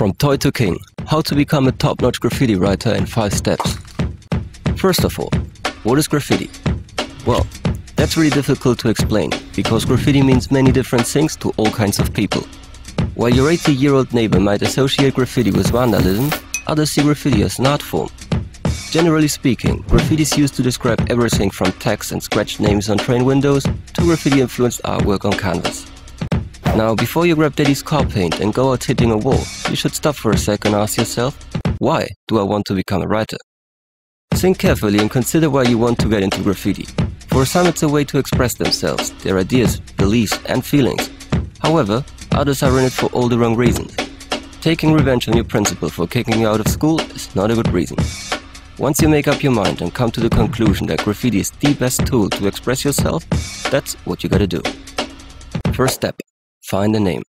From toy to king, how to become a top-notch graffiti writer in 5 steps. First of all, what is graffiti? Well, that's really difficult to explain, because graffiti means many different things to all kinds of people. While your 80-year-old neighbor might associate graffiti with vandalism, others see graffiti as an art form. Generally speaking, graffiti is used to describe everything from text and scratched names on train windows to graffiti-influenced artwork on canvas. Now, before you grab daddy's car paint and go out hitting a wall, you should stop for a second and ask yourself, why do I want to become a writer? Think carefully and consider why you want to get into graffiti. For some, it's a way to express themselves, their ideas, beliefs and feelings. However, others are in it for all the wrong reasons. Taking revenge on your principal for kicking you out of school is not a good reason. Once you make up your mind and come to the conclusion that graffiti is the best tool to express yourself, that's what you gotta do. First step. Find a name.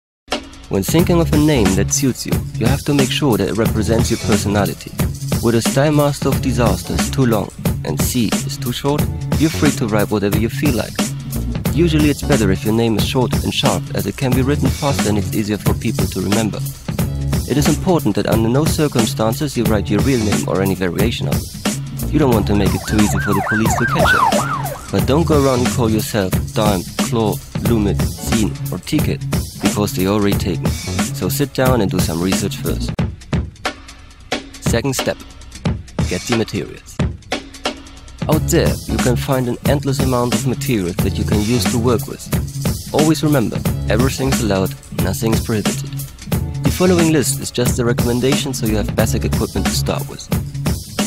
When thinking of a name that suits you, you have to make sure that it represents your personality. Whether Style Master of Disaster is too long and C is too short, you're free to write whatever you feel like. Usually it's better if your name is short and sharp, as it can be written faster and it's easier for people to remember. It is important that under no circumstances you write your real name or any variation of it. You don't want to make it too easy for the police to catch you. But don't go around and call yourself Dime, Claw, Lumit, Scene or Ticket, because they already taken. So sit down and do some research first. Second step. Get the materials. Out there, you can find an endless amount of materials that you can use to work with. Always remember, everything's allowed, nothing's prohibited. The following list is just a recommendation, so you have basic equipment to start with.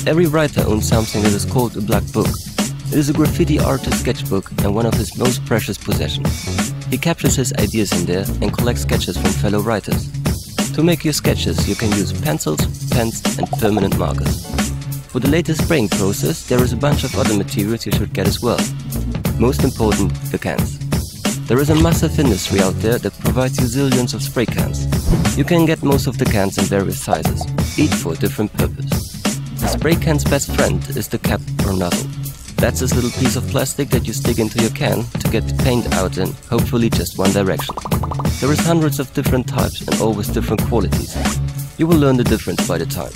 Every writer owns something that is called a black book. It is a graffiti artist's sketchbook and one of his most precious possessions. He captures his ideas in there and collects sketches from fellow writers. To make your sketches, you can use pencils, pens and permanent markers. For the latest spraying process, there is a bunch of other materials you should get as well. Most important, the cans. There is a massive industry out there that provides you zillions of spray cans. You can get most of the cans in various sizes, each for a different purpose. The spray can's best friend is the cap or nozzle. That's this little piece of plastic that you stick into your can to get the paint out in, hopefully just one direction. There is hundreds of different types and always different qualities. You will learn the difference by the time.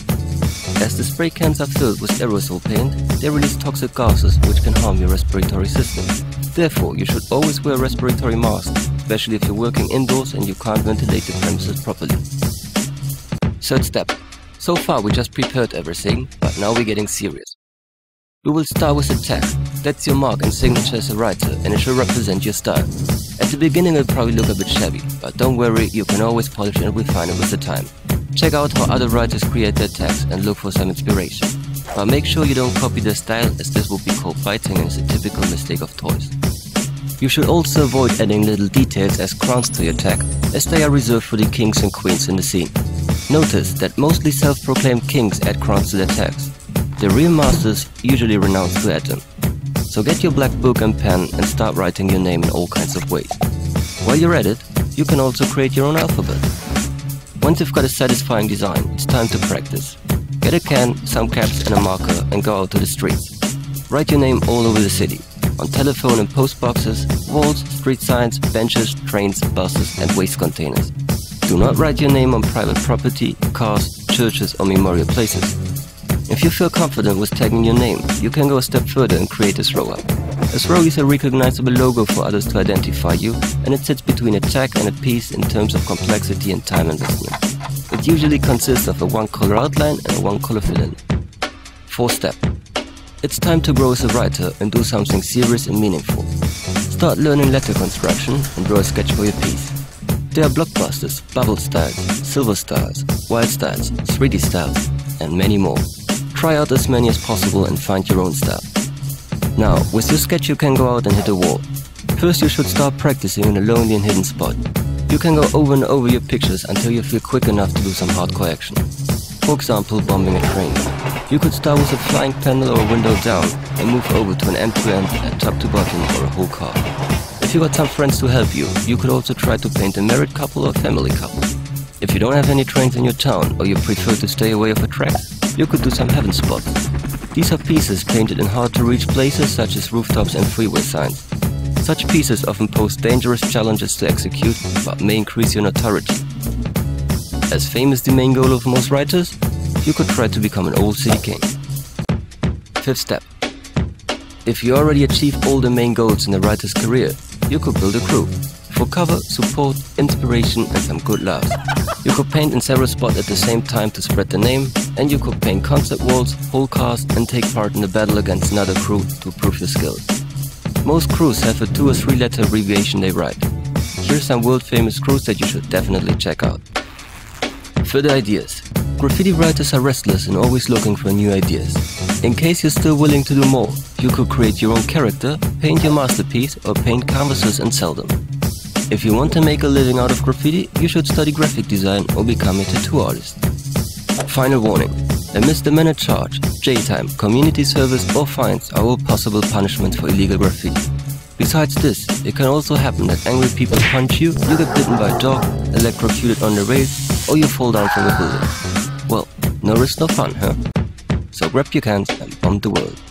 As the spray cans are filled with aerosol paint, they release toxic gases which can harm your respiratory system. Therefore, you should always wear a respiratory mask, especially if you're working indoors and you can't ventilate the premises properly. Third step. So far we just prepared everything, but now we're getting serious. We will start with a tag. That's your mark and signature as a writer, and it should represent your style. At the beginning it'll probably look a bit shabby, but don't worry, you can always polish and refine it with the time. Check out how other writers create their tags and look for some inspiration. But make sure you don't copy their style, as this will be called biting and is a typical mistake of toys. You should also avoid adding little details as crowns to your tag, as they are reserved for the kings and queens in the scene. Notice that mostly self-proclaimed kings add crowns to their tags. The real masters usually renounce to add them. So get your black book and pen and start writing your name in all kinds of ways. While you're at it, you can also create your own alphabet. Once you've got a satisfying design, it's time to practice. Get a can, some caps and a marker and go out to the streets. Write your name all over the city, on telephone and post boxes, walls, street signs, benches, trains, buses and waste containers. Do not write your name on private property, cars, churches or memorial places. If you feel confident with tagging your name, you can go a step further and create a throw up. A throw is a recognizable logo for others to identify you, and it sits between a tag and a piece in terms of complexity and time investment. It usually consists of a one-color outline and a one-color fill-in. Fourth step. It's time to grow as a writer and do something serious and meaningful. Start learning letter construction and draw a sketch for your piece. There are blockbusters, bubble styles, silver styles, wild styles, 3D styles, and many more. Try out as many as possible and find your own style. Now, with your sketch you can go out and hit a wall. First you should start practicing in a lonely and hidden spot. You can go over and over your pictures until you feel quick enough to do some hardcore action. For example, bombing a train. You could start with a flying panel or a window down and move over to an end-to-end, a top to bottom or a whole car. If you got some friends to help you, you could also try to paint a married couple or family couple. If you don't have any trains in your town or you prefer to stay away off a track, you could do some heaven spots. These are pieces painted in hard-to-reach places such as rooftops and freeway signs. Such pieces often pose dangerous challenges to execute, but may increase your notoriety. As fame is the main goal of most writers, you could try to become an old city king. Fifth step. If you already achieved all the main goals in a writer's career, you could build a crew. For cover, support, inspiration and some good laughs. You could paint in several spots at the same time to spread the name, and you could paint concert walls, whole cast and take part in a battle against another crew to prove your skills. Most crews have a 2 or 3 letter abbreviation they write. Here's some world famous crews that you should definitely check out. Further ideas. Graffiti writers are restless and always looking for new ideas. In case you're still willing to do more, you could create your own character, paint your masterpiece or paint canvases and sell them. If you want to make a living out of graffiti, you should study graphic design or become a tattoo artist. Final warning. A misdemeanor charge, jail time, community service or fines are all possible punishments for illegal graffiti. Besides this, it can also happen that angry people punch you, you get bitten by a dog, electrocuted on the rails, or you fall down from a building. Well, no risk, no fun, huh? So grab your cans and bomb the world.